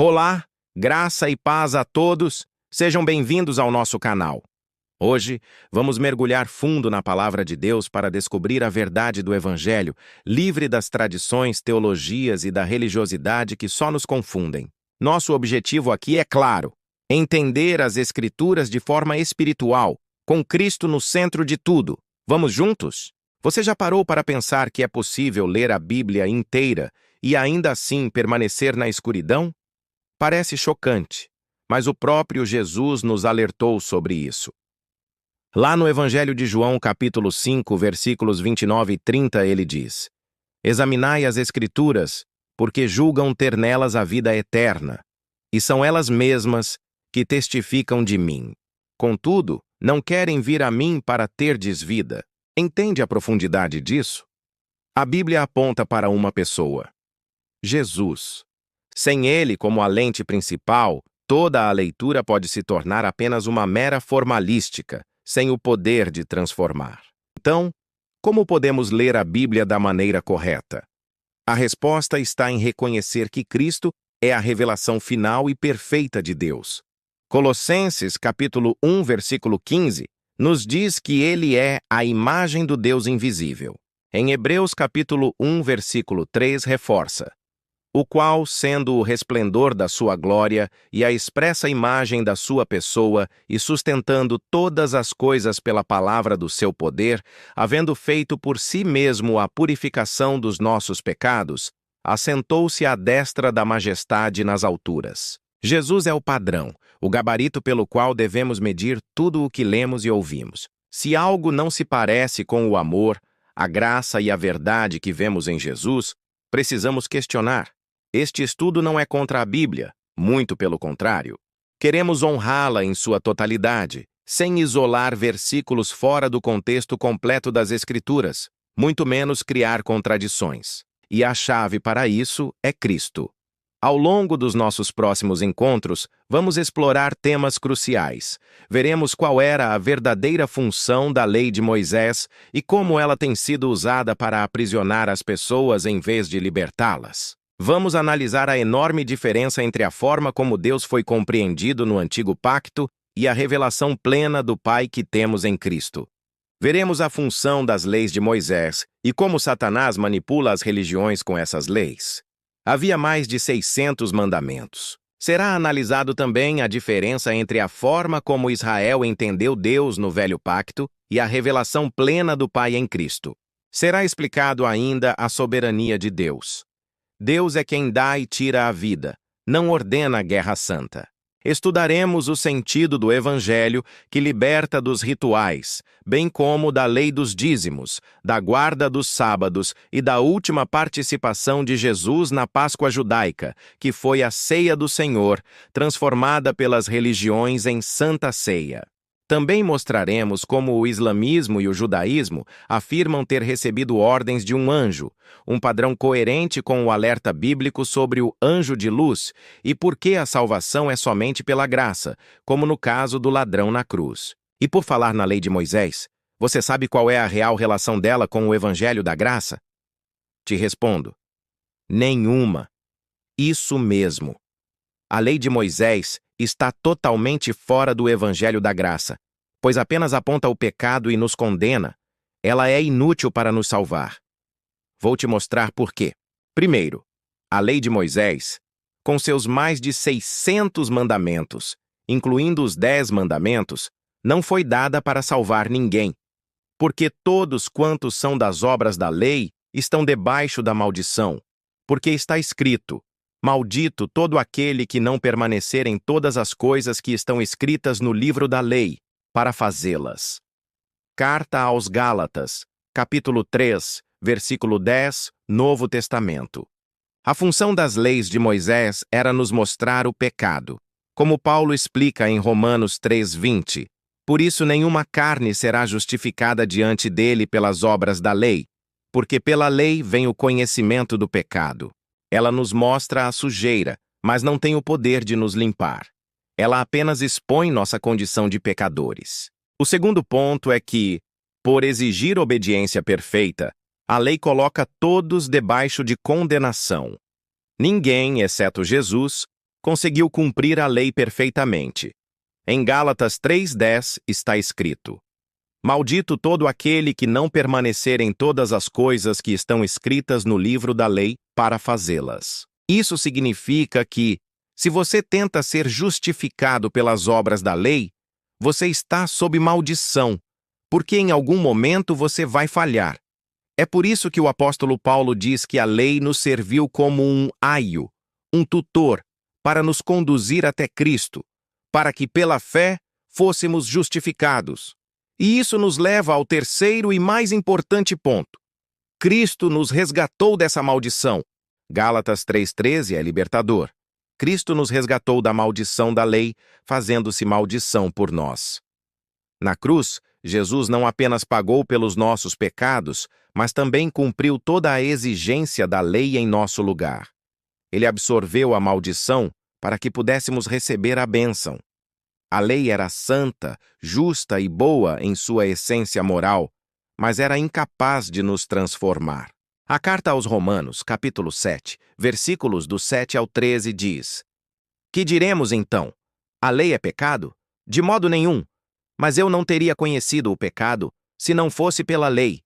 Olá, graça e paz a todos, sejam bem-vindos ao nosso canal. Hoje, vamos mergulhar fundo na Palavra de Deus para descobrir a verdade do Evangelho, livre das tradições, teologias e da religiosidade que só nos confundem. Nosso objetivo aqui é claro: entender as Escrituras de forma espiritual, com Cristo no centro de tudo. Vamos juntos? Você já parou para pensar que é possível ler a Bíblia inteira e ainda assim permanecer na escuridão? Parece chocante, mas o próprio Jesus nos alertou sobre isso. Lá no Evangelho de João, capítulo 5, versículos 29 e 30, ele diz: Examinai as Escrituras, porque julgam ter nelas a vida eterna, e são elas mesmas que testificam de mim. Contudo, não querem vir a mim para terdes vida. Entende a profundidade disso? A Bíblia aponta para uma pessoa: Jesus. Sem ele como a lente principal, toda a leitura pode se tornar apenas uma mera formalística, sem o poder de transformar. Então, como podemos ler a Bíblia da maneira correta? A resposta está em reconhecer que Cristo é a revelação final e perfeita de Deus. Colossenses, capítulo 1, versículo 15, nos diz que ele é a imagem do Deus invisível. Em Hebreus, capítulo 1, versículo 3, reforça: o qual, sendo o resplendor da sua glória e a expressa imagem da sua pessoa, e sustentando todas as coisas pela palavra do seu poder, havendo feito por si mesmo a purificação dos nossos pecados, assentou-se à destra da majestade nas alturas. Jesus é o padrão, o gabarito pelo qual devemos medir tudo o que lemos e ouvimos. Se algo não se parece com o amor, a graça e a verdade que vemos em Jesus, precisamos questionar. Este estudo não é contra a Bíblia, muito pelo contrário. Queremos honrá-la em sua totalidade, sem isolar versículos fora do contexto completo das Escrituras, muito menos criar contradições. E a chave para isso é Cristo. Ao longo dos nossos próximos encontros, vamos explorar temas cruciais. Veremos qual era a verdadeira função da lei de Moisés e como ela tem sido usada para aprisionar as pessoas em vez de libertá-las. Vamos analisar a enorme diferença entre a forma como Deus foi compreendido no Antigo Pacto e a revelação plena do Pai que temos em Cristo. Veremos a função das leis de Moisés e como Satanás manipula as religiões com essas leis. Havia mais de 600 mandamentos. Será analisado também a diferença entre a forma como Israel entendeu Deus no Velho Pacto e a revelação plena do Pai em Cristo. Será explicado ainda a soberania de Deus. Deus é quem dá e tira a vida, não ordena a guerra santa. Estudaremos o sentido do Evangelho que liberta dos rituais, bem como da lei dos dízimos, da guarda dos sábados e da última participação de Jesus na Páscoa judaica, que foi a ceia do Senhor, transformada pelas religiões em Santa Ceia. Também mostraremos como o islamismo e o judaísmo afirmam ter recebido ordens de um anjo, um padrão coerente com o alerta bíblico sobre o anjo de luz e por que a salvação é somente pela graça, como no caso do ladrão na cruz. E por falar na lei de Moisés, você sabe qual é a real relação dela com o evangelho da graça? Te respondo: nenhuma. Isso mesmo. A lei de Moisés está totalmente fora do evangelho da graça, pois apenas aponta o pecado e nos condena. Ela é inútil para nos salvar. Vou te mostrar por quê. Primeiro, a lei de Moisés, com seus mais de 600 mandamentos, incluindo os 10 mandamentos, não foi dada para salvar ninguém, porque todos quantos são das obras da lei estão debaixo da maldição, porque está escrito: maldito todo aquele que não permanecer em todas as coisas que estão escritas no livro da lei, para fazê-las. Carta aos Gálatas, capítulo 3, versículo 10, Novo Testamento. A função das leis de Moisés era nos mostrar o pecado, como Paulo explica em Romanos 3:20. Por isso nenhuma carne será justificada diante dele pelas obras da lei, porque pela lei vem o conhecimento do pecado. Ela nos mostra a sujeira, mas não tem o poder de nos limpar. Ela apenas expõe nossa condição de pecadores. O segundo ponto é que, por exigir obediência perfeita, a lei coloca todos debaixo de condenação. Ninguém, exceto Jesus, conseguiu cumprir a lei perfeitamente. Em Gálatas 3:10 está escrito: Maldito todo aquele que não permanecer em todas as coisas que estão escritas no livro da lei para fazê-las. Isso significa que, se você tenta ser justificado pelas obras da lei, você está sob maldição, porque em algum momento você vai falhar. É por isso que o apóstolo Paulo diz que a lei nos serviu como um aio, um tutor, para nos conduzir até Cristo, para que pela fé fôssemos justificados. E isso nos leva ao terceiro e mais importante ponto. Cristo nos resgatou dessa maldição. Gálatas 3:13 é libertador. Cristo nos resgatou da maldição da lei, fazendo-se maldição por nós. Na cruz, Jesus não apenas pagou pelos nossos pecados, mas também cumpriu toda a exigência da lei em nosso lugar. Ele absorveu a maldição para que pudéssemos receber a bênção. A lei era santa, justa e boa em sua essência moral, mas era incapaz de nos transformar. A carta aos Romanos, capítulo 7, versículos do 7 ao 13 diz: Que diremos então? A lei é pecado? De modo nenhum. Mas eu não teria conhecido o pecado se não fosse pela lei,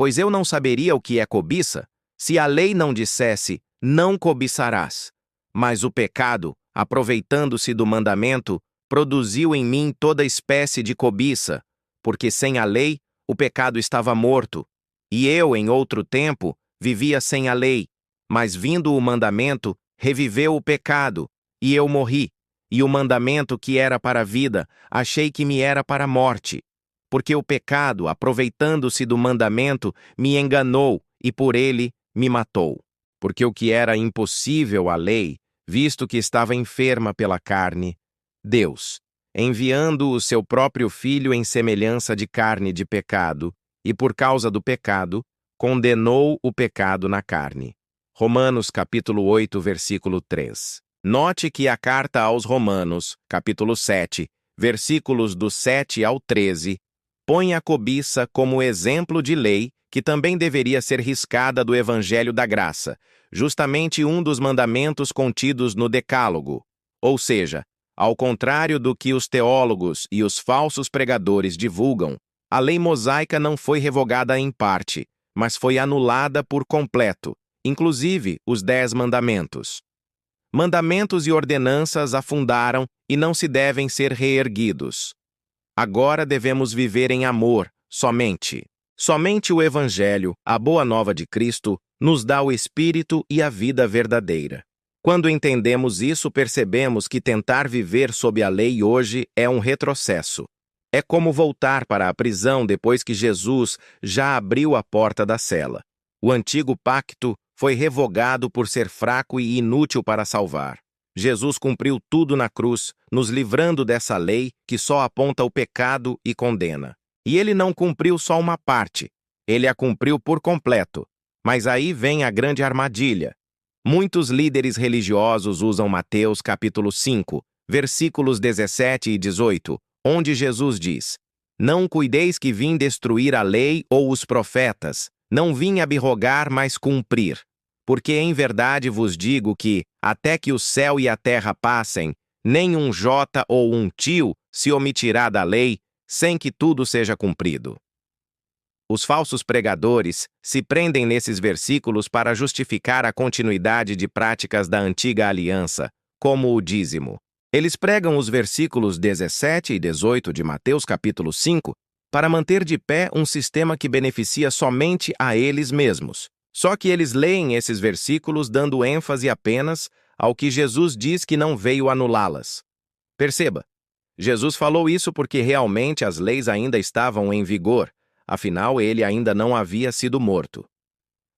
pois eu não saberia o que é cobiça se a lei não dissesse, não cobiçarás. Mas o pecado, aproveitando-se do mandamento, produziu em mim toda espécie de cobiça, porque sem a lei o pecado estava morto, e eu, em outro tempo, vivia sem a lei, mas vindo o mandamento, reviveu o pecado, e eu morri, e o mandamento que era para a vida, achei que me era para a morte, porque o pecado, aproveitando-se do mandamento, me enganou, e por ele me matou. Porque o que era impossível à lei, visto que estava enferma pela carne, Deus, enviando o seu próprio Filho em semelhança de carne de pecado, e por causa do pecado, condenou o pecado na carne. Romanos capítulo 8, versículo 3. Note que a carta aos Romanos, capítulo 7, versículos do 7 ao 13, põe a cobiça como exemplo de lei que também deveria ser riscada do Evangelho da Graça, justamente um dos mandamentos contidos no Decálogo. Ou seja, ao contrário do que os teólogos e os falsos pregadores divulgam, a lei mosaica não foi revogada em parte, mas foi anulada por completo, inclusive os 10 mandamentos. Mandamentos e ordenanças afundaram e não se devem ser reerguidos. Agora devemos viver em amor, somente. Somente o Evangelho, a boa nova de Cristo, nos dá o Espírito e a vida verdadeira. Quando entendemos isso, percebemos que tentar viver sob a lei hoje é um retrocesso. É como voltar para a prisão depois que Jesus já abriu a porta da cela. O antigo pacto foi revogado por ser fraco e inútil para salvar. Jesus cumpriu tudo na cruz, nos livrando dessa lei que só aponta o pecado e condena. E ele não cumpriu só uma parte, ele a cumpriu por completo. Mas aí vem a grande armadilha. Muitos líderes religiosos usam Mateus capítulo 5, versículos 17 e 18, onde Jesus diz: Não cuideis que vim destruir a lei ou os profetas, não vim abrogar, mas cumprir. Porque em verdade vos digo que, até que o céu e a terra passem, nem um jota ou um tio se omitirá da lei, sem que tudo seja cumprido. Os falsos pregadores se prendem nesses versículos para justificar a continuidade de práticas da antiga aliança, como o dízimo. Eles pregam os versículos 17 e 18 de Mateus capítulo 5 para manter de pé um sistema que beneficia somente a eles mesmos. Só que eles leem esses versículos dando ênfase apenas ao que Jesus diz que não veio anulá-las. Perceba, Jesus falou isso porque realmente as leis ainda estavam em vigor, afinal ele ainda não havia sido morto.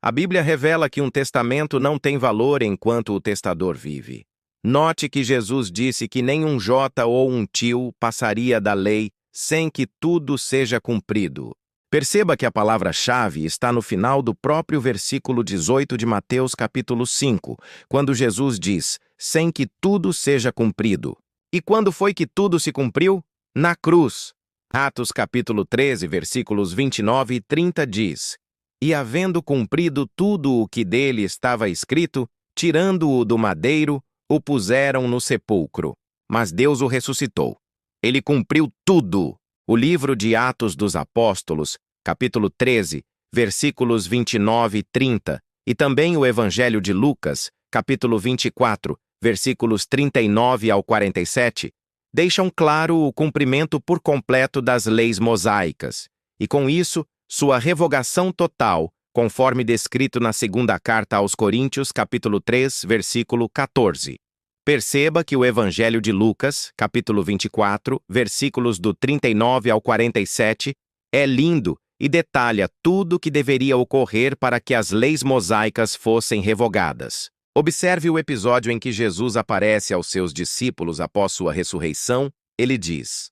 A Bíblia revela que um testamento não tem valor enquanto o testador vive. Note que Jesus disse que nem um jota ou um tio passaria da lei sem que tudo seja cumprido. Perceba que a palavra-chave está no final do próprio versículo 18 de Mateus capítulo 5, quando Jesus diz, sem que tudo seja cumprido. E quando foi que tudo se cumpriu? Na cruz. Atos capítulo 13, versículos 29 e 30 diz, E havendo cumprido tudo o que dele estava escrito, tirando-o do madeiro, o puseram no sepulcro, mas Deus o ressuscitou. Ele cumpriu tudo. O livro de Atos dos Apóstolos, capítulo 13, versículos 29 e 30, e também o Evangelho de Lucas, capítulo 24, versículos 39 ao 47, deixam claro o cumprimento por completo das leis mosaicas, e com isso, sua revogação total, conforme descrito na segunda carta aos Coríntios, capítulo 3, versículo 14. Perceba que o Evangelho de Lucas, capítulo 24, versículos do 39 ao 47, é lindo e detalha tudo o que deveria ocorrer para que as leis mosaicas fossem revogadas. Observe o episódio em que Jesus aparece aos seus discípulos após sua ressurreição. Ele diz: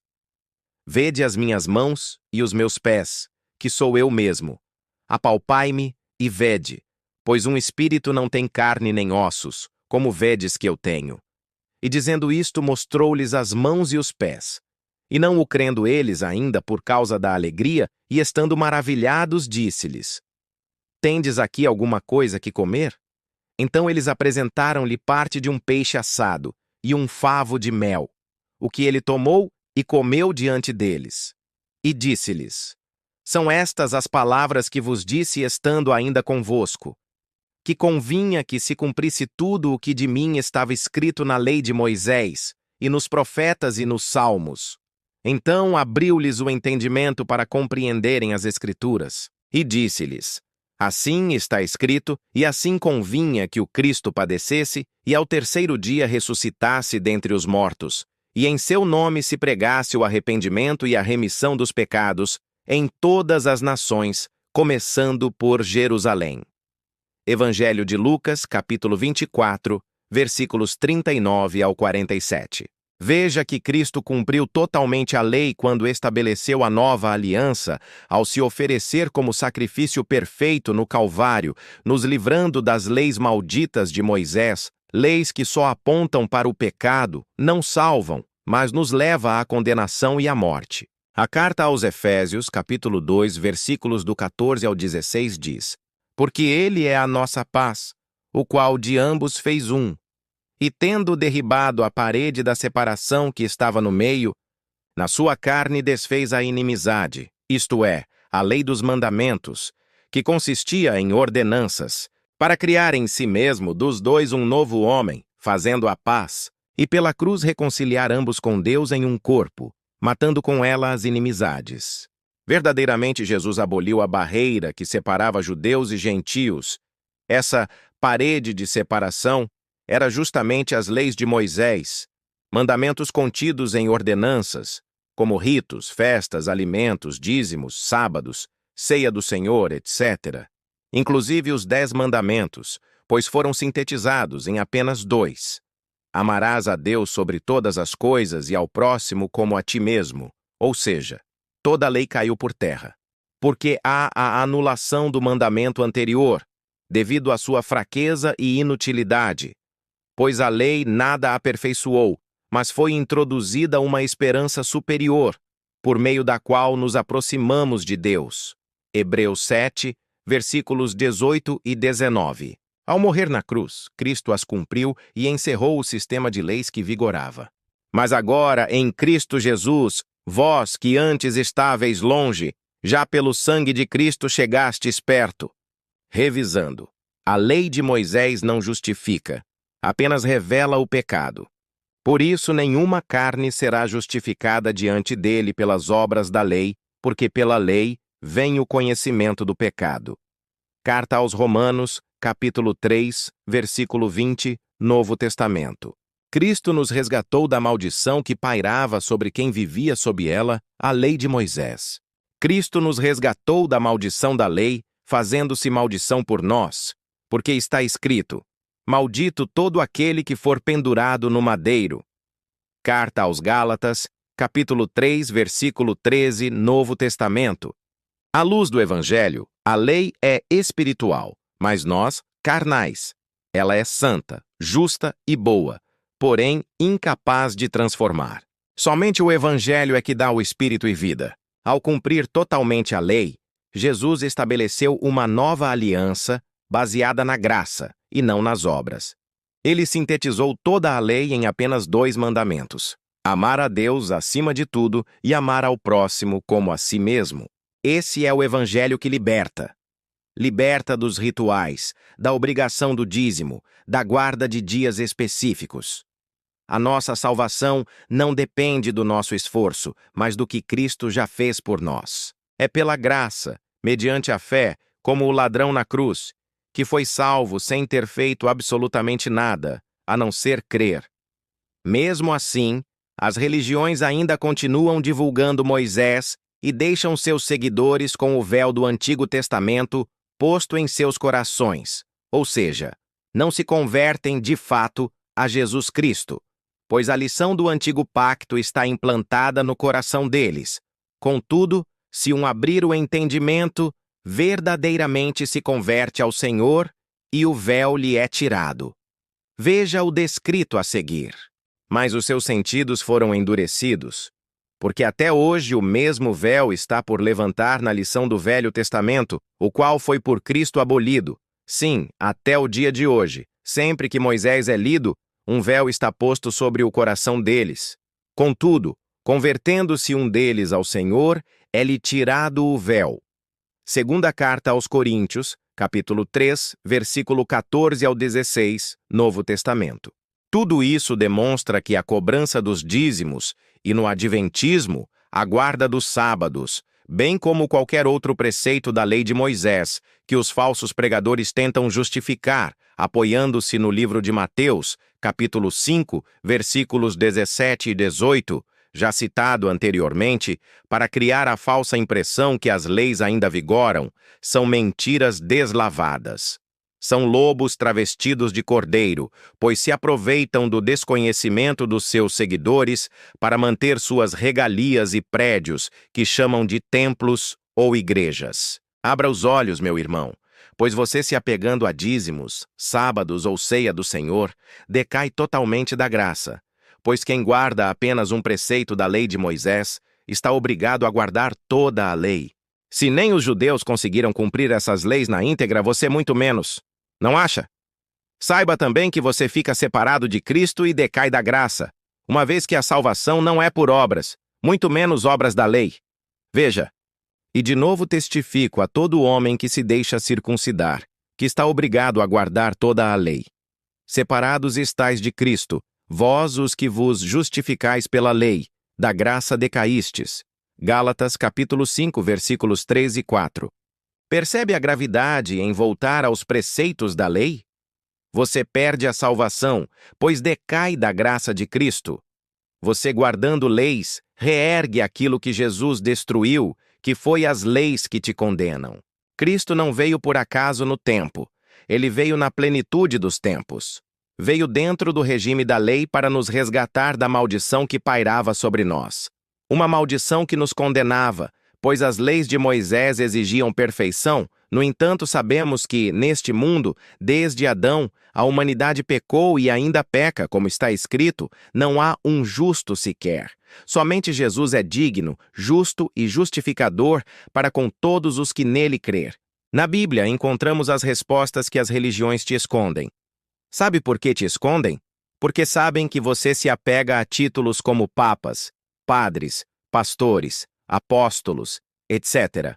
"Vede as minhas mãos e os meus pés, que sou eu mesmo. Apalpai-me e vede, pois um espírito não tem carne nem ossos, como vedes que eu tenho." E dizendo isto, mostrou-lhes as mãos e os pés. E não o crendo eles ainda por causa da alegria, e estando maravilhados, disse-lhes: "Tendes aqui alguma coisa que comer?" Então eles apresentaram-lhe parte de um peixe assado e um favo de mel, o que ele tomou e comeu diante deles. E disse-lhes: "São estas as palavras que vos disse estando ainda convosco, que convinha que se cumprisse tudo o que de mim estava escrito na lei de Moisés, e nos profetas e nos salmos." Então abriu-lhes o entendimento para compreenderem as Escrituras, e disse-lhes: "Assim está escrito, e assim convinha que o Cristo padecesse e ao terceiro dia ressuscitasse dentre os mortos, e em seu nome se pregasse o arrependimento e a remissão dos pecados em todas as nações, começando por Jerusalém." Evangelho de Lucas, capítulo 24, versículos 39 ao 47. Veja que Cristo cumpriu totalmente a lei quando estabeleceu a nova aliança, ao se oferecer como sacrifício perfeito no Calvário, nos livrando das leis malditas de Moisés, leis que só apontam para o pecado, não salvam, mas nos leva à condenação e à morte. A carta aos Efésios, capítulo 2, versículos do 14 ao 16 diz: "Porque ele é a nossa paz, o qual de ambos fez um, e tendo derribado a parede da separação que estava no meio, na sua carne desfez a inimizade, isto é, a lei dos mandamentos, que consistia em ordenanças, para criar em si mesmo dos dois um novo homem, fazendo a paz, e pela cruz reconciliar ambos com Deus em um corpo, matando com ela as inimizades." Verdadeiramente, Jesus aboliu a barreira que separava judeus e gentios. Essa parede de separação era justamente as leis de Moisés, mandamentos contidos em ordenanças, como ritos, festas, alimentos, dízimos, sábados, ceia do Senhor, etc. Inclusive os 10 mandamentos, pois foram sintetizados em apenas 2. Amarás a Deus sobre todas as coisas e ao próximo como a ti mesmo, ou seja, toda a lei caiu por terra, porque há a anulação do mandamento anterior, devido à sua fraqueza e inutilidade. Pois a lei nada aperfeiçoou, mas foi introduzida uma esperança superior, por meio da qual nos aproximamos de Deus. Hebreus 7, versículos 18 e 19. Ao morrer na cruz, Cristo as cumpriu e encerrou o sistema de leis que vigorava. Mas agora, em Cristo Jesus, vós que antes estáveis longe, já pelo sangue de Cristo chegastes perto. Revisando, a lei de Moisés não justifica, apenas revela o pecado. Por isso, nenhuma carne será justificada diante dele pelas obras da lei, porque pela lei vem o conhecimento do pecado. Carta aos Romanos, capítulo 3, versículo 20, Novo Testamento. Cristo nos resgatou da maldição que pairava sobre quem vivia sob ela, a lei de Moisés. Cristo nos resgatou da maldição da lei, fazendo-se maldição por nós, porque está escrito: "Maldito todo aquele que for pendurado no madeiro." Carta aos Gálatas, capítulo 3, versículo 13, Novo Testamento. À luz do Evangelho, a lei é espiritual, mas nós, carnais. Ela é santa, justa e boa, porém incapaz de transformar. Somente o Evangelho é que dá o espírito e vida. Ao cumprir totalmente a lei, Jesus estabeleceu uma nova aliança baseada na graça e não nas obras. Ele sintetizou toda a lei em apenas 2 mandamentos: amar a Deus acima de tudo e amar ao próximo como a si mesmo. Esse é o evangelho que liberta. Liberta dos rituais, da obrigação do dízimo, da guarda de dias específicos. A nossa salvação não depende do nosso esforço, mas do que Cristo já fez por nós. É pela graça, mediante a fé, como o ladrão na cruz, que foi salvo sem ter feito absolutamente nada, a não ser crer. Mesmo assim, as religiões ainda continuam divulgando Moisés e deixam seus seguidores com o véu do Antigo Testamento posto em seus corações, ou seja, não se convertem de fato a Jesus Cristo, pois a lição do Antigo Pacto está implantada no coração deles. Contudo, se um abrir o entendimento, verdadeiramente se converte ao Senhor e o véu lhe é tirado. Veja o descrito a seguir. Mas os seus sentidos foram endurecidos, porque até hoje o mesmo véu está por levantar na lição do Velho Testamento, o qual foi por Cristo abolido. Sim, até o dia de hoje, sempre que Moisés é lido, um véu está posto sobre o coração deles. Contudo, convertendo-se um deles ao Senhor, é-lhe tirado o véu. Segunda carta aos Coríntios, capítulo 3, versículo 14 ao 16, Novo Testamento. Tudo isso demonstra que a cobrança dos dízimos e no adventismo, a guarda dos sábados, bem como qualquer outro preceito da lei de Moisés, que os falsos pregadores tentam justificar, apoiando-se no livro de Mateus, capítulo 5, versículos 17 e 18, já citado anteriormente, para criar a falsa impressão que as leis ainda vigoram, são mentiras deslavadas. São lobos travestidos de cordeiro, pois se aproveitam do desconhecimento dos seus seguidores para manter suas regalias e prédios, que chamam de templos ou igrejas. Abra os olhos, meu irmão, pois você se apegando a dízimos, sábados ou ceia do Senhor, decai totalmente da graça, pois quem guarda apenas um preceito da lei de Moisés está obrigado a guardar toda a lei. Se nem os judeus conseguiram cumprir essas leis na íntegra, você muito menos. Não acha? Saiba também que você fica separado de Cristo e decai da graça, uma vez que a salvação não é por obras, muito menos obras da lei. Veja, e de novo testifico a todo homem que se deixa circuncidar, que está obrigado a guardar toda a lei. Separados estais de Cristo, vós os que vos justificais pela lei, da graça decaístes. Gálatas capítulo 5, versículos 3 e 4. Percebe a gravidade em voltar aos preceitos da lei? Você perde a salvação, pois decai da graça de Cristo. Você, guardando leis, reergue aquilo que Jesus destruiu, que foi as leis que te condenam. Cristo não veio por acaso no tempo. Ele veio na plenitude dos tempos. Veio dentro do regime da lei para nos resgatar da maldição que pairava sobre nós. Uma maldição que nos condenava, pois as leis de Moisés exigiam perfeição. No entanto, sabemos que, neste mundo, desde Adão, a humanidade pecou e ainda peca, como está escrito, não há um justo sequer. Somente Jesus é digno, justo e justificador para com todos os que nele crer. Na Bíblia, encontramos as respostas que as religiões te escondem. Sabe por que te escondem? Porque sabem que você se apega a títulos como papas, padres, pastores, apóstolos, etc.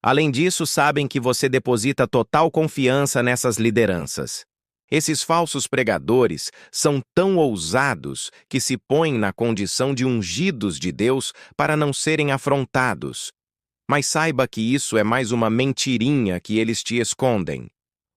Além disso, sabem que você deposita total confiança nessas lideranças. Esses falsos pregadores são tão ousados que se põem na condição de ungidos de Deus para não serem afrontados. Mas saiba que isso é mais uma mentirinha que eles te escondem,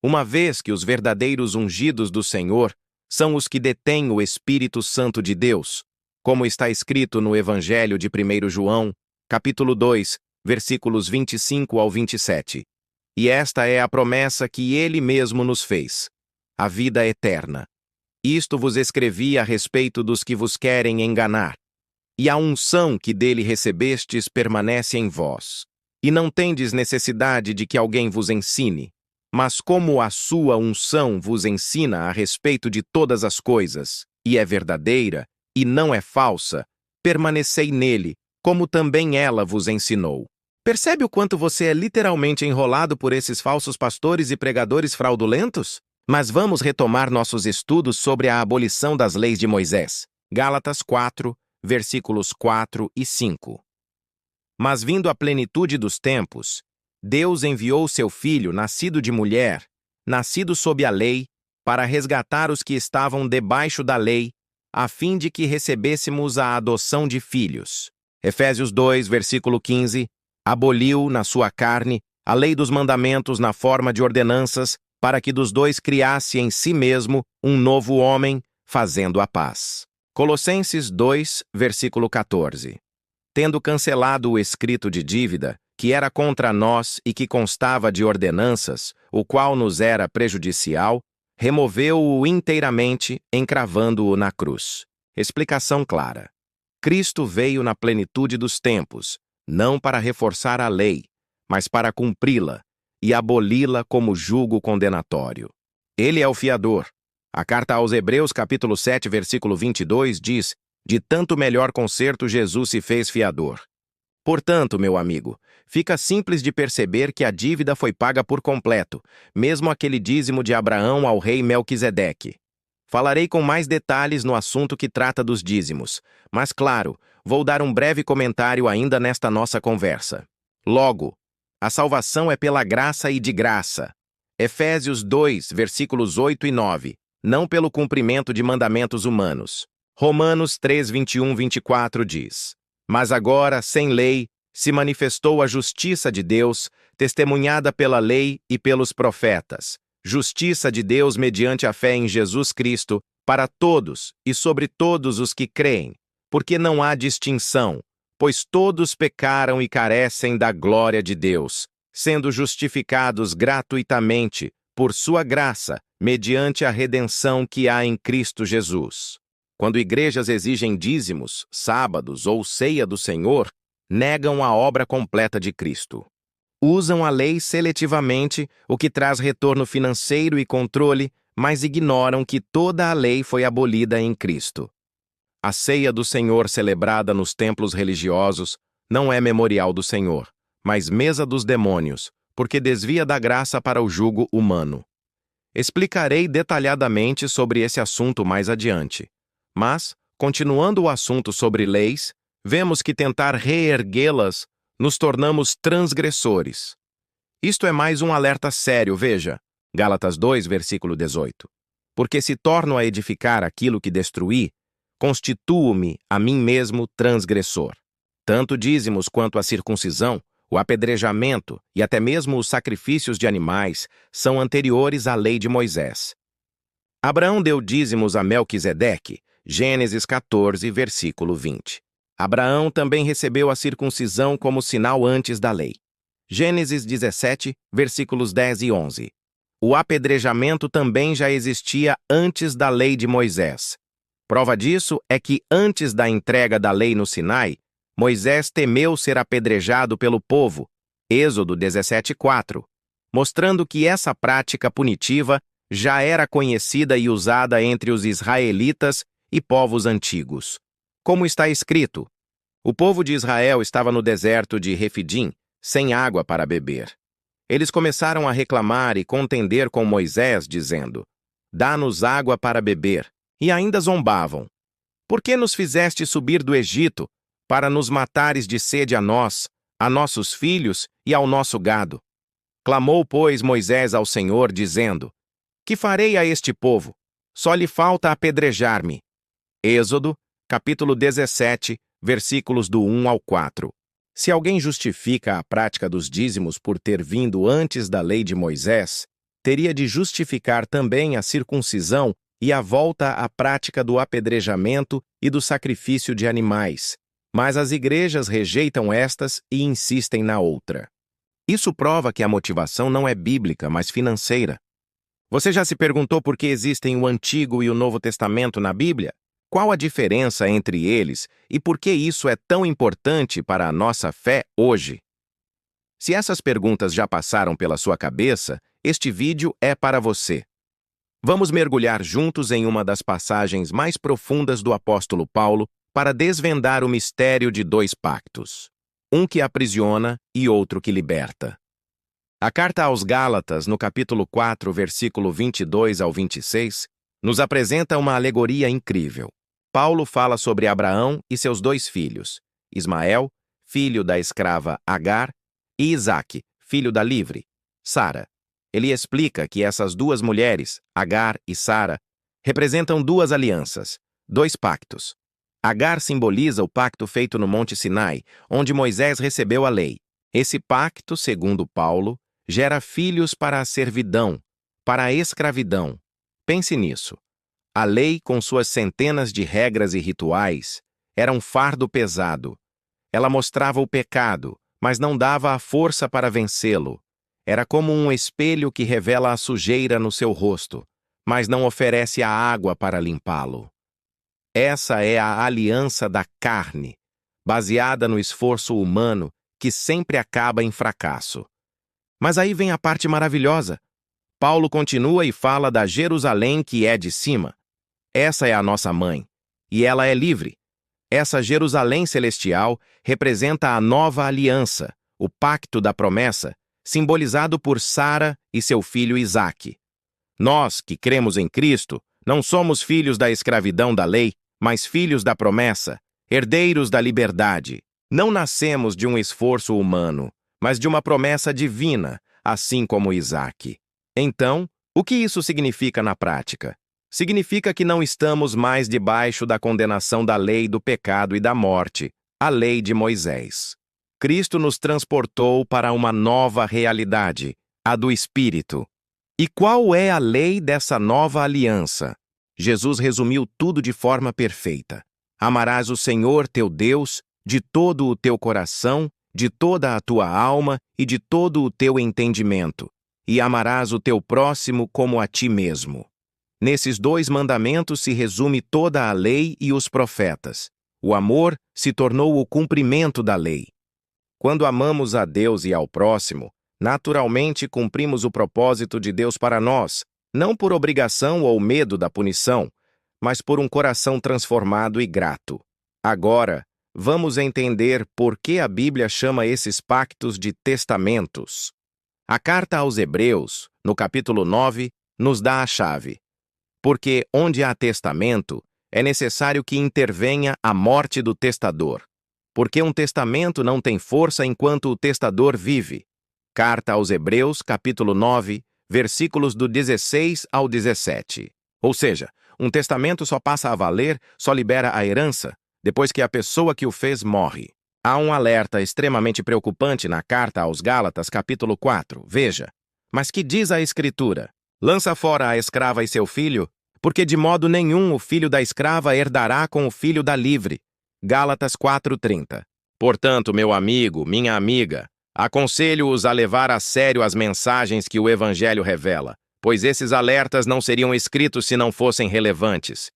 uma vez que os verdadeiros ungidos do Senhor são os que detêm o Espírito Santo de Deus, como está escrito no Evangelho de 1 João, capítulo 2, versículos 25 ao 27. E esta é a promessa que ele mesmo nos fez: a vida eterna. Isto vos escrevi a respeito dos que vos querem enganar. E a unção que dele recebestes permanece em vós. E não tendes necessidade de que alguém vos ensine. Mas como a sua unção vos ensina a respeito de todas as coisas, e é verdadeira, e não é falsa, permanecei nele, como também ela vos ensinou. Percebe o quanto você é literalmente enrolado por esses falsos pastores e pregadores fraudulentos? Mas vamos retomar nossos estudos sobre a abolição das leis de Moisés. Gálatas 4, versículos 4 e 5. Mas vindo a plenitude dos tempos, Deus enviou seu Filho, nascido de mulher, nascido sob a lei, para resgatar os que estavam debaixo da lei, a fim de que recebêssemos a adoção de filhos. Efésios 2, versículo 15, aboliu, na sua carne, a lei dos mandamentos na forma de ordenanças, para que dos dois criasse em si mesmo um novo homem, fazendo a paz. Colossenses 2, versículo 14. Tendo cancelado o escrito de dívida, que era contra nós e que constava de ordenanças, o qual nos era prejudicial, removeu-o inteiramente, encravando-o na cruz. Explicação clara. Cristo veio na plenitude dos tempos, não para reforçar a lei, mas para cumpri-la e aboli-la como jugo condenatório. Ele é o fiador. A carta aos Hebreus, capítulo 7, versículo 22, diz: de tanto melhor conserto Jesus se fez fiador. Portanto, meu amigo, fica simples de perceber que a dívida foi paga por completo, mesmo aquele dízimo de Abraão ao rei Melquisedeque. Falarei com mais detalhes no assunto que trata dos dízimos, mas, claro, vou dar um breve comentário ainda nesta nossa conversa. Logo, a salvação é pela graça e de graça. Efésios 2, versículos 8 e 9, não pelo cumprimento de mandamentos humanos. Romanos 3, 21, 24 diz: mas agora, sem lei, se manifestou a justiça de Deus, testemunhada pela lei e pelos profetas. Justiça de Deus mediante a fé em Jesus Cristo, para todos e sobre todos os que creem, porque não há distinção, pois todos pecaram e carecem da glória de Deus, sendo justificados gratuitamente, por sua graça, mediante a redenção que há em Cristo Jesus. Quando igrejas exigem dízimos, sábados ou ceia do Senhor, negam a obra completa de Cristo. Usam a lei seletivamente, o que traz retorno financeiro e controle, mas ignoram que toda a lei foi abolida em Cristo. A ceia do Senhor celebrada nos templos religiosos não é memorial do Senhor, mas mesa dos demônios, porque desvia da graça para o jugo humano. Explicarei detalhadamente sobre esse assunto mais adiante. Mas, continuando o assunto sobre leis, vemos que tentar reerguê-las nos tornamos transgressores. Isto é mais um alerta sério, veja, Gálatas 2, versículo 18. Porque se torno a edificar aquilo que destruí, constituo-me a mim mesmo transgressor. Tanto dízimos quanto a circuncisão, o apedrejamento e até mesmo os sacrifícios de animais são anteriores à lei de Moisés. Abraão deu dízimos a Melquisedeque, Gênesis 14, versículo 20. Abraão também recebeu a circuncisão como sinal antes da lei. Gênesis 17, versículos 10 e 11. O apedrejamento também já existia antes da lei de Moisés. Prova disso é que antes da entrega da lei no Sinai, Moisés temeu ser apedrejado pelo povo, Êxodo 17:4, mostrando que essa prática punitiva já era conhecida e usada entre os israelitas e povos antigos. Como está escrito, o povo de Israel estava no deserto de Refidim, sem água para beber. Eles começaram a reclamar e contender com Moisés, dizendo: dá-nos água para beber. E ainda zombavam: por que nos fizeste subir do Egito, para nos matares de sede a nós, a nossos filhos e ao nosso gado? Clamou, pois, Moisés ao Senhor, dizendo: que farei a este povo? Só lhe falta apedrejar-me. Êxodo, capítulo 17, versículos do 1 ao 4. Se alguém justifica a prática dos dízimos por ter vindo antes da lei de Moisés, teria de justificar também a circuncisão e a volta à prática do apedrejamento e do sacrifício de animais. Mas as igrejas rejeitam estas e insistem na outra. Isso prova que a motivação não é bíblica, mas financeira. Você já se perguntou por que existem o Antigo e o Novo Testamento na Bíblia? Qual a diferença entre eles e por que isso é tão importante para a nossa fé hoje? Se essas perguntas já passaram pela sua cabeça, este vídeo é para você. Vamos mergulhar juntos em uma das passagens mais profundas do apóstolo Paulo para desvendar o mistério de dois pactos, um que aprisiona e outro que liberta. A carta aos Gálatas, no capítulo 4, versículo 22 ao 26, nos apresenta uma alegoria incrível. Paulo fala sobre Abraão e seus dois filhos, Ismael, filho da escrava Agar, e Isaque, filho da livre, Sara. Ele explica que essas duas mulheres, Agar e Sara, representam duas alianças, dois pactos. Agar simboliza o pacto feito no Monte Sinai, onde Moisés recebeu a lei. Esse pacto, segundo Paulo, gera filhos para a servidão, para a escravidão. Pense nisso. A lei, com suas centenas de regras e rituais, era um fardo pesado. Ela mostrava o pecado, mas não dava a força para vencê-lo. Era como um espelho que revela a sujeira no seu rosto, mas não oferece a água para limpá-lo. Essa é a aliança da carne, baseada no esforço humano que sempre acaba em fracasso. Mas aí vem a parte maravilhosa. Paulo continua e fala da Jerusalém que é de cima. Essa é a nossa mãe, e ela é livre. Essa Jerusalém celestial representa a nova aliança, o pacto da promessa, simbolizado por Sara e seu filho Isaque. Nós, que cremos em Cristo, não somos filhos da escravidão da lei, mas filhos da promessa, herdeiros da liberdade. Não nascemos de um esforço humano, mas de uma promessa divina, assim como Isaque. Então, o que isso significa na prática? Significa que não estamos mais debaixo da condenação da lei do pecado e da morte, a lei de Moisés. Cristo nos transportou para uma nova realidade, a do Espírito. E qual é a lei dessa nova aliança? Jesus resumiu tudo de forma perfeita. Amarás o Senhor teu Deus de todo o teu coração, de toda a tua alma e de todo o teu entendimento, e amarás o teu próximo como a ti mesmo. Nesses dois mandamentos se resume toda a lei e os profetas. O amor se tornou o cumprimento da lei. Quando amamos a Deus e ao próximo, naturalmente cumprimos o propósito de Deus para nós, não por obrigação ou medo da punição, mas por um coração transformado e grato. Agora, vamos entender por que a Bíblia chama esses pactos de testamentos. A carta aos Hebreus, no capítulo 9, nos dá a chave. Porque onde há testamento, é necessário que intervenha a morte do testador. Porque um testamento não tem força enquanto o testador vive. Carta aos Hebreus, capítulo 9, versículos do 16 ao 17. Ou seja, um testamento só passa a valer, só libera a herança, depois que a pessoa que o fez morre. Há um alerta extremamente preocupante na carta aos Gálatas, capítulo 4. Veja. Mas que diz a Escritura? Lança fora a escrava e seu filho, porque de modo nenhum o filho da escrava herdará com o filho da livre. Gálatas 4:30. Portanto, meu amigo, minha amiga, aconselho-os a levar a sério as mensagens que o Evangelho revela, pois esses alertas não seriam escritos se não fossem relevantes.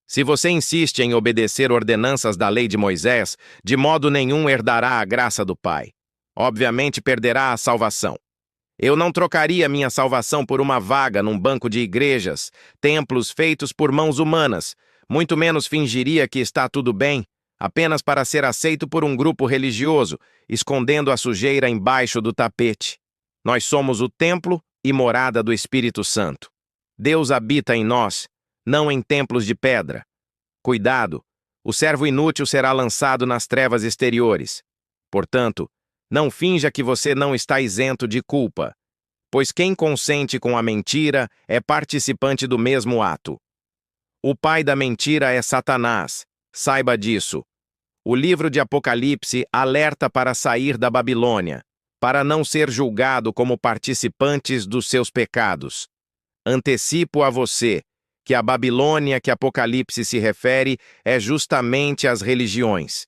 Se você insiste em obedecer ordenanças da lei de Moisés, de modo nenhum herdará a graça do Pai. Obviamente perderá a salvação. Eu não trocaria minha salvação por uma vaga num banco de igrejas, templos feitos por mãos humanas, muito menos fingiria que está tudo bem, apenas para ser aceito por um grupo religioso, escondendo a sujeira embaixo do tapete. Nós somos o templo e morada do Espírito Santo. Deus habita em nós, não em templos de pedra. Cuidado, o servo inútil será lançado nas trevas exteriores. Portanto, não finja que você não está isento de culpa, pois quem consente com a mentira é participante do mesmo ato. O pai da mentira é Satanás, saiba disso. O livro de Apocalipse alerta para sair da Babilônia, para não ser julgado como participantes dos seus pecados. Antecipo a você que a Babilônia que Apocalipse se refere é justamente as religiões.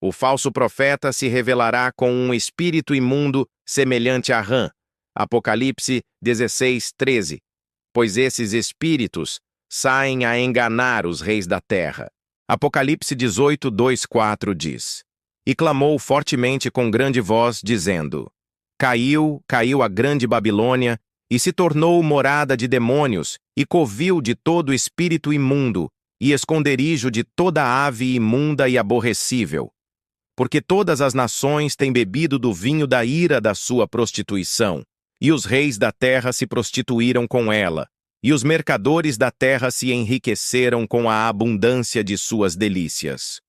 O falso profeta se revelará com um espírito imundo semelhante a rã. Apocalipse 16:13. Pois esses espíritos saem a enganar os reis da terra. Apocalipse 18:2-4 diz: E clamou fortemente com grande voz, dizendo: Caiu, caiu a grande Babilônia, e se tornou morada de demônios, e covil de todo espírito imundo, e esconderijo de toda ave imunda e aborrecível. Porque todas as nações têm bebido do vinho da ira da sua prostituição, E os reis da terra se prostituíram com ela, e os mercadores da terra se enriqueceram com a abundância de suas delícias.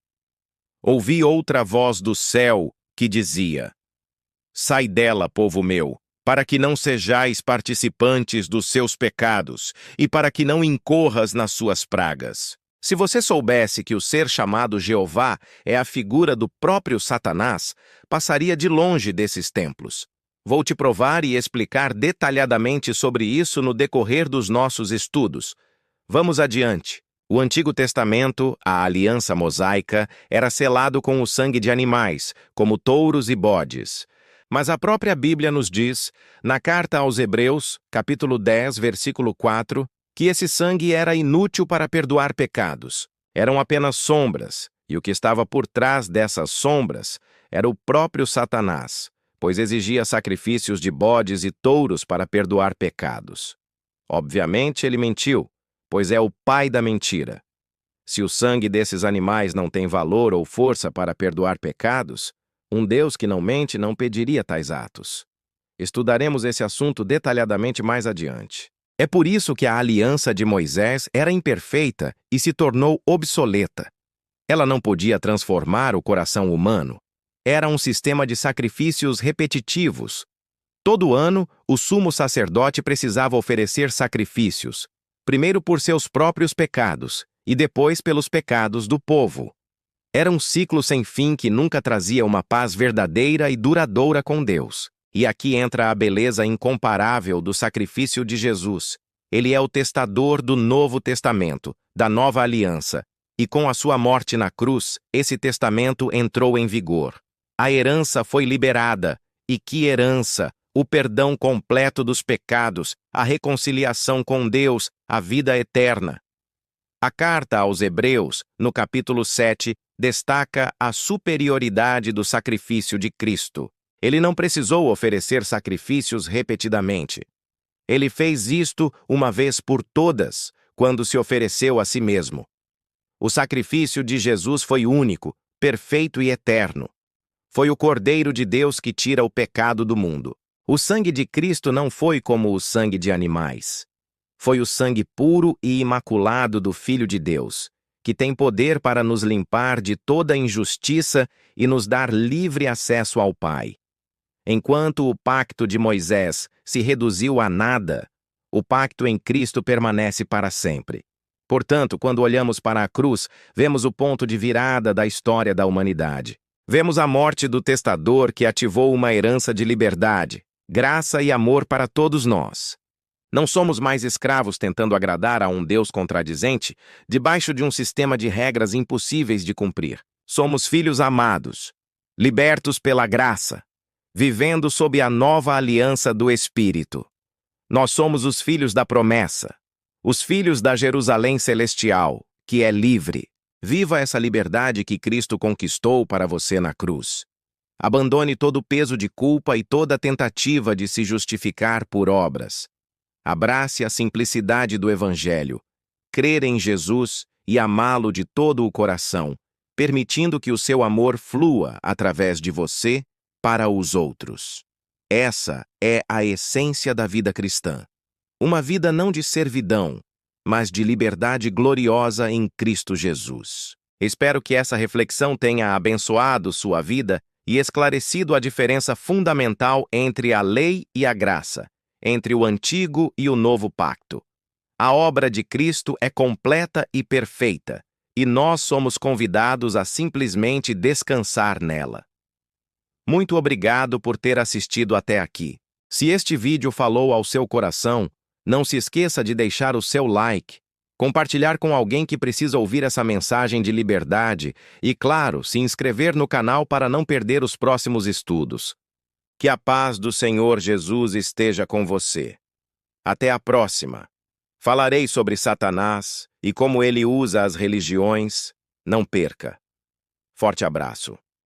Ouvi outra voz do céu que dizia: Sai dela, povo meu, para que não sejais participantes dos seus pecados e para que não incorras nas suas pragas. Se você soubesse que o ser chamado Jeová é a figura do próprio Satanás, passaria de longe desses templos. Vou te provar e explicar detalhadamente sobre isso no decorrer dos nossos estudos. Vamos adiante. O Antigo Testamento, a aliança mosaica, era selado com o sangue de animais, como touros e bodes. Mas a própria Bíblia nos diz, na carta aos Hebreus, capítulo 10, versículo 4, que esse sangue era inútil para perdoar pecados. Eram apenas sombras, e o que estava por trás dessas sombras era o próprio Satanás, pois exigia sacrifícios de bodes e touros para perdoar pecados. Obviamente, ele mentiu, pois é o pai da mentira. Se o sangue desses animais não tem valor ou força para perdoar pecados, um Deus que não mente não pediria tais atos. Estudaremos esse assunto detalhadamente mais adiante. É por isso que a aliança de Moisés era imperfeita e se tornou obsoleta. Ela não podia transformar o coração humano. Era um sistema de sacrifícios repetitivos. Todo ano, o sumo sacerdote precisava oferecer sacrifícios, primeiro por seus próprios pecados e depois pelos pecados do povo. Era um ciclo sem fim que nunca trazia uma paz verdadeira e duradoura com Deus. E aqui entra a beleza incomparável do sacrifício de Jesus. Ele é o testador do Novo Testamento, da Nova Aliança. E com a sua morte na cruz, esse testamento entrou em vigor. A herança foi liberada. E que herança! O perdão completo dos pecados, a reconciliação com Deus, a vida eterna. A carta aos Hebreus, no capítulo 7, destaca a superioridade do sacrifício de Cristo. Ele não precisou oferecer sacrifícios repetidamente. Ele fez isto uma vez por todas, quando se ofereceu a si mesmo. O sacrifício de Jesus foi único, perfeito e eterno. Foi o Cordeiro de Deus que tira o pecado do mundo. O sangue de Cristo não foi como o sangue de animais. Foi o sangue puro e imaculado do Filho de Deus, que tem poder para nos limpar de toda injustiça e nos dar livre acesso ao Pai. Enquanto o pacto de Moisés se reduziu a nada, o pacto em Cristo permanece para sempre. Portanto, quando olhamos para a cruz, vemos o ponto de virada da história da humanidade. Vemos a morte do testador que ativou uma herança de liberdade, graça e amor para todos nós. Não somos mais escravos tentando agradar a um Deus contradizente, debaixo de um sistema de regras impossíveis de cumprir. Somos filhos amados, libertos pela graça, vivendo sob a nova aliança do Espírito. Nós somos os filhos da promessa, os filhos da Jerusalém celestial, que é livre. Viva essa liberdade que Cristo conquistou para você na cruz. Abandone todo o peso de culpa e toda tentativa de se justificar por obras. Abrace a simplicidade do Evangelho, crer em Jesus e amá-lo de todo o coração, permitindo que o seu amor flua através de você para os outros. Essa é a essência da vida cristã. Uma vida não de servidão, mas de liberdade gloriosa em Cristo Jesus. Espero que essa reflexão tenha abençoado sua vida e esclarecido a diferença fundamental entre a lei e a graça, entre o Antigo e o Novo Pacto. A obra de Cristo é completa e perfeita, e nós somos convidados a simplesmente descansar nela. Muito obrigado por ter assistido até aqui. Se este vídeo falou ao seu coração, não se esqueça de deixar o seu like, compartilhar com alguém que precisa ouvir essa mensagem de liberdade e, claro, se inscrever no canal para não perder os próximos estudos. Que a paz do Senhor Jesus esteja com você. Até a próxima. Falarei sobre Satanás e como ele usa as religiões. Não perca. Forte abraço.